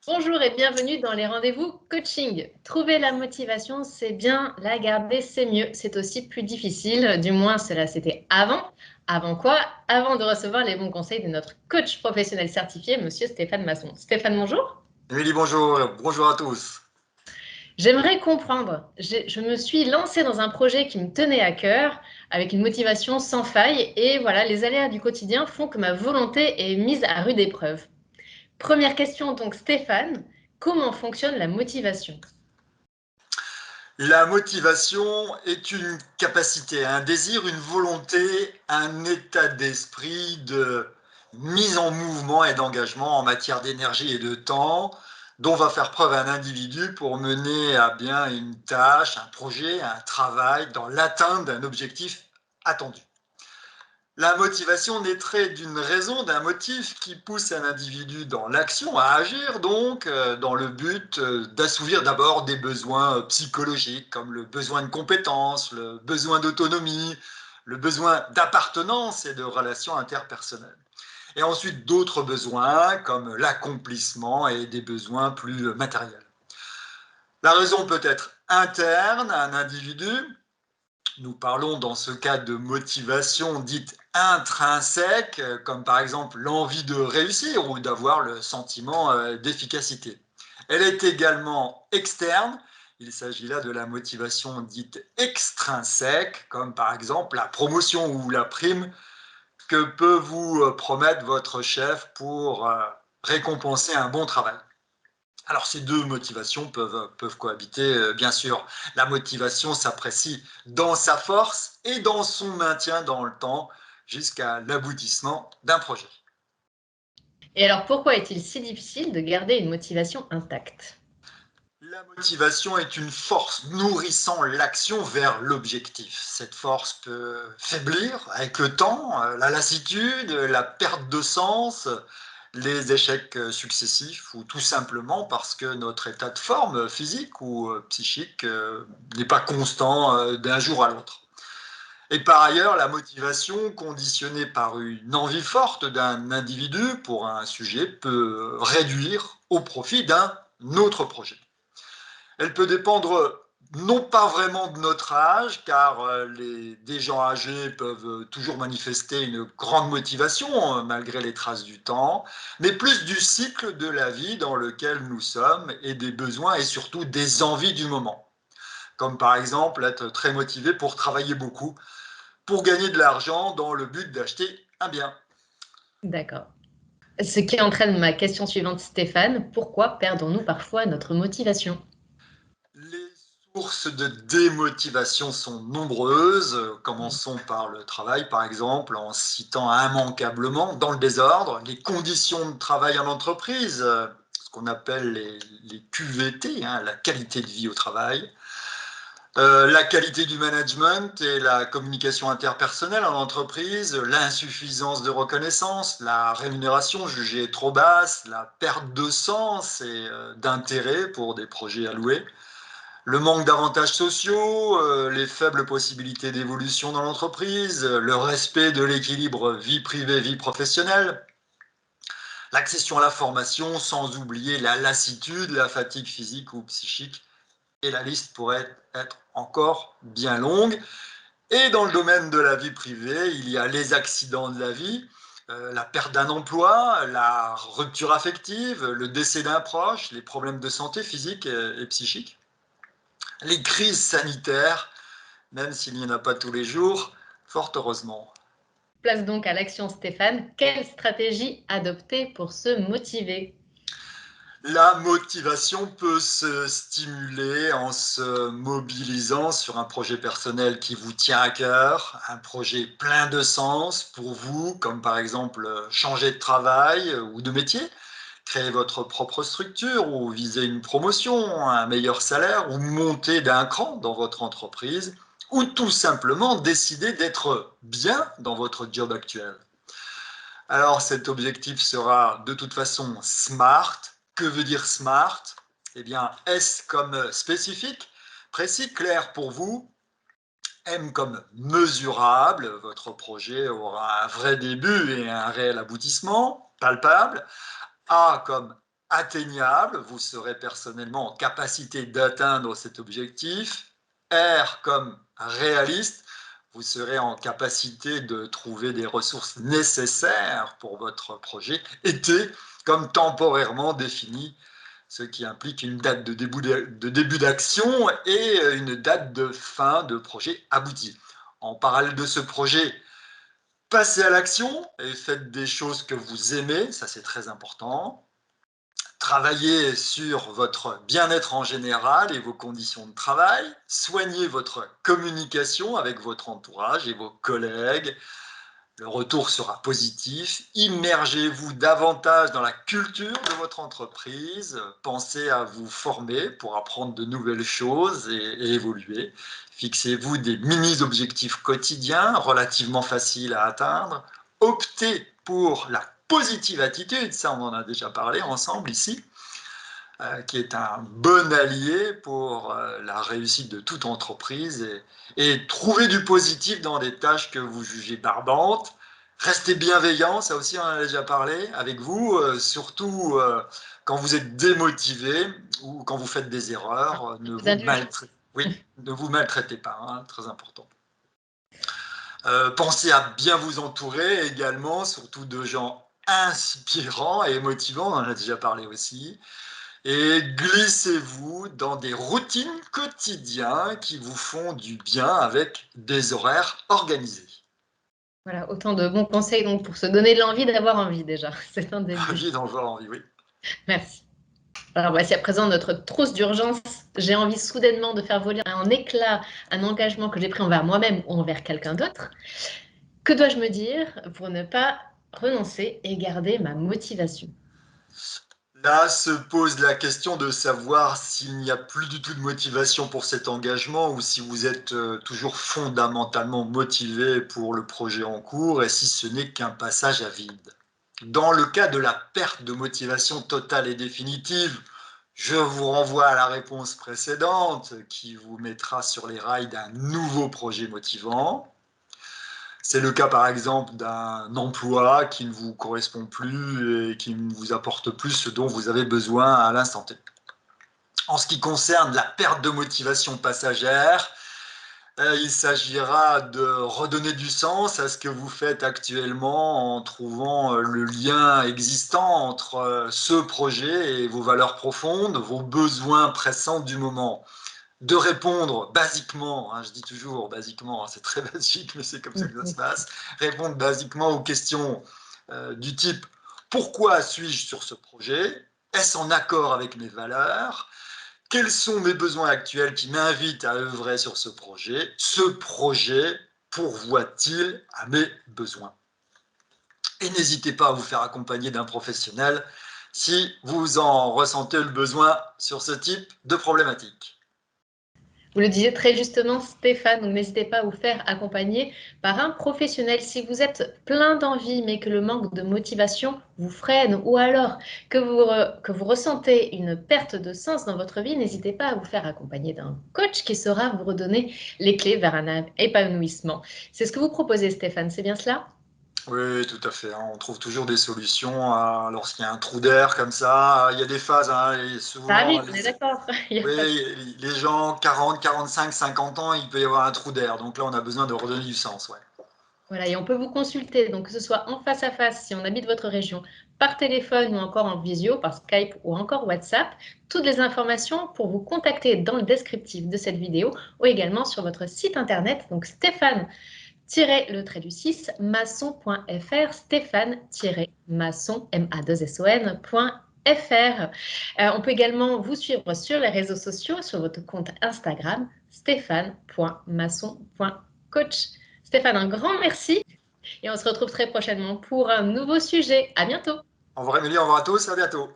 Bonjour et bienvenue dans les rendez-vous coaching. Trouver la motivation, c'est bien, la garder, c'est mieux. C'est aussi plus difficile, du moins cela c'était avant. Avant quoi? Avant de recevoir les bons conseils de notre coach professionnel certifié, monsieur Stéphane Masson. Stéphane, bonjour. Émilie, bonjour, bonjour à tous. J'aimerais comprendre. Je me suis lancée dans un projet qui me tenait à cœur, avec une motivation sans faille, et voilà, les aléas du quotidien font que ma volonté est mise à rude épreuve. Première question donc, Stéphane, comment fonctionne la motivation? La motivation est une capacité, un désir, une volonté, un état d'esprit de mise en mouvement et d'engagement en matière d'énergie et de temps dont va faire preuve un individu pour mener à bien une tâche, un projet, un travail dans l'atteinte d'un objectif attendu. La motivation naîtrait d'une raison, d'un motif qui pousse un individu dans l'action, à agir donc, dans le but d'assouvir d'abord des besoins psychologiques, comme le besoin de compétence, le besoin d'autonomie, le besoin d'appartenance et de relations interpersonnelles. Et ensuite d'autres besoins, comme l'accomplissement et des besoins plus matériels. La raison peut être interne à un individu. Nous parlons dans ce cas de motivation dite intrinsèque, comme par exemple l'envie de réussir ou d'avoir le sentiment d'efficacité. Elle est également externe. Il s'agit là de la motivation dite extrinsèque, comme par exemple la promotion ou la prime que peut vous promettre votre chef pour récompenser un bon travail. Alors ces deux motivations peuvent cohabiter, bien sûr. La motivation s'apprécie dans sa force et dans son maintien dans le temps jusqu'à l'aboutissement d'un projet. Et alors, pourquoi est-il si difficile de garder une motivation intacte? La motivation est une force nourrissant l'action vers l'objectif. Cette force peut faiblir avec le temps, la lassitude, la perte de sens, les échecs successifs ou tout simplement parce que notre état de forme physique ou psychique n'est pas constant d'un jour à l'autre. Et par ailleurs, la motivation conditionnée par une envie forte d'un individu pour un sujet peut réduire au profit d'un autre projet. Elle peut dépendre non pas vraiment de notre âge, car des gens âgés peuvent toujours manifester une grande motivation malgré les traces du temps, mais plus du cycle de la vie dans lequel nous sommes et des besoins et surtout des envies du moment. Comme par exemple être très motivé pour travailler beaucoup, pour gagner de l'argent dans le but d'acheter un bien. D'accord. Ce qui entraîne ma question suivante, Stéphane. Pourquoi perdons-nous parfois notre motivation? Les sources de démotivation sont nombreuses. Commençons par le travail, par exemple, en citant immanquablement, dans le désordre, les conditions de travail en entreprise, ce qu'on appelle les QVT, hein, la qualité de vie au travail, la qualité du management et la communication interpersonnelle en entreprise, l'insuffisance de reconnaissance, la rémunération jugée trop basse, la perte de sens et d'intérêt pour des projets alloués, le manque d'avantages sociaux, les faibles possibilités d'évolution dans l'entreprise, le respect de l'équilibre vie privée-vie professionnelle, l'accession à la formation, sans oublier la lassitude, la fatigue physique ou psychique, et la liste pourrait être encore bien longue. Et dans le domaine de la vie privée, il y a les accidents de la vie, la perte d'un emploi, la rupture affective, le décès d'un proche, les problèmes de santé physique et psychique, les crises sanitaires, même s'il n'y en a pas tous les jours, fort heureusement. Place donc à l'action, Stéphane. Quelle stratégie adopter pour se motiver? La motivation peut se stimuler en se mobilisant sur un projet personnel qui vous tient à cœur, un projet plein de sens pour vous, comme par exemple changer de travail ou de métier, créer votre propre structure ou viser une promotion, un meilleur salaire ou monter d'un cran dans votre entreprise ou tout simplement décider d'être bien dans votre job actuel. Alors cet objectif sera de toute façon SMART. Que veut dire SMART? Eh bien, S comme spécifique, précis, clair pour vous. M comme mesurable, votre projet aura un vrai début et un réel aboutissement, palpable. A comme atteignable, vous serez personnellement en capacité d'atteindre cet objectif. R comme réaliste, vous serez en capacité de trouver des ressources nécessaires pour votre projet. Et T comme temporairement défini, ce qui implique une date de début d'action et une date de fin de projet abouti. En parallèle de ce projet, passez à l'action et faites des choses que vous aimez, ça c'est très important. Travaillez sur votre bien-être en général et vos conditions de travail. Soignez votre communication avec votre entourage et vos collègues. Le retour sera positif. Immergez-vous davantage dans la culture de votre entreprise. Pensez à vous former pour apprendre de nouvelles choses et évoluer. Fixez-vous des mini-objectifs quotidiens relativement faciles à atteindre. Optez pour la positive attitude, ça on en a déjà parlé ensemble ici, qui est un bon allié pour la réussite de toute entreprise et trouver du positif dans des tâches que vous jugez barbantes. Restez bienveillant, ça aussi on en a déjà parlé avec vous, surtout quand vous êtes démotivé ou quand vous faites des erreurs, ne vous maltraitez pas, hein, très important. Pensez à bien vous entourer également, surtout de gens inspirants et motivants, on en a déjà parlé aussi. Et glissez-vous dans des routines quotidiennes qui vous font du bien avec des horaires organisés. Voilà, autant de bons conseils donc, pour se donner l'envie d'avoir envie déjà. C'est un début. Envie d'en voir envie, oui. Merci. Alors voici à présent notre trousse d'urgence. J'ai envie soudainement de faire voler en éclats un engagement que j'ai pris envers moi-même ou envers quelqu'un d'autre. Que dois-je me dire pour ne pas renoncer et garder ma motivation? Là se pose la question de savoir s'il n'y a plus du tout de motivation pour cet engagement ou si vous êtes toujours fondamentalement motivé pour le projet en cours et si ce n'est qu'un passage à vide. Dans le cas de la perte de motivation totale et définitive, je vous renvoie à la réponse précédente qui vous mettra sur les rails d'un nouveau projet motivant. C'est le cas par exemple d'un emploi qui ne vous correspond plus et qui ne vous apporte plus ce dont vous avez besoin à l'instant T. En ce qui concerne la perte de motivation passagère, il s'agira de redonner du sens à ce que vous faites actuellement en trouvant le lien existant entre ce projet et vos valeurs profondes, vos besoins pressants du moment. De répondre basiquement, hein, je dis toujours basiquement, hein, c'est très basique, mais c'est comme ça que ça se passe, répondre basiquement aux questions du type « Pourquoi suis-je sur ce projet ? Est-ce en accord avec mes valeurs ? Quels sont mes besoins actuels qui m'invitent à œuvrer sur ce projet ? Ce projet pourvoit-il à mes besoins ?» Et n'hésitez pas à vous faire accompagner d'un professionnel si vous en ressentez le besoin sur ce type de problématique. Vous le disiez très justement, Stéphane, donc n'hésitez pas à vous faire accompagner par un professionnel. Si vous êtes plein d'envie, mais que le manque de motivation vous freine, ou alors que vous ressentez une perte de sens dans votre vie, n'hésitez pas à vous faire accompagner d'un coach qui saura vous redonner les clés vers un épanouissement. C'est ce que vous proposez, Stéphane, c'est bien cela ? Oui, tout à fait, hein. On trouve toujours des solutions lorsqu'il y a un trou d'air comme ça. Il y a des phases, hein, et Ça souvent, arrive, on est d'accord. oui, les gens 40, 45, 50 ans, il peut y avoir un trou d'air. Donc là, on a besoin de redonner du sens. Ouais. Voilà, et on peut vous consulter, donc que ce soit en face à face si on habite votre région, par téléphone ou encore en visio, par Skype ou encore WhatsApp. Toutes les informations pour vous contacter dans le descriptif de cette vidéo ou également sur votre site internet, donc Stéphane-le-6 maçon.fr, Stéphane-maçon, M-A-2-S-O-N.fr. On peut également vous suivre sur les réseaux sociaux, sur votre compte Instagram, stéphane.maçon.coach. Stéphane, un grand merci et on se retrouve très prochainement pour un nouveau sujet. À bientôt. Au revoir Émilie, au revoir à tous, à bientôt.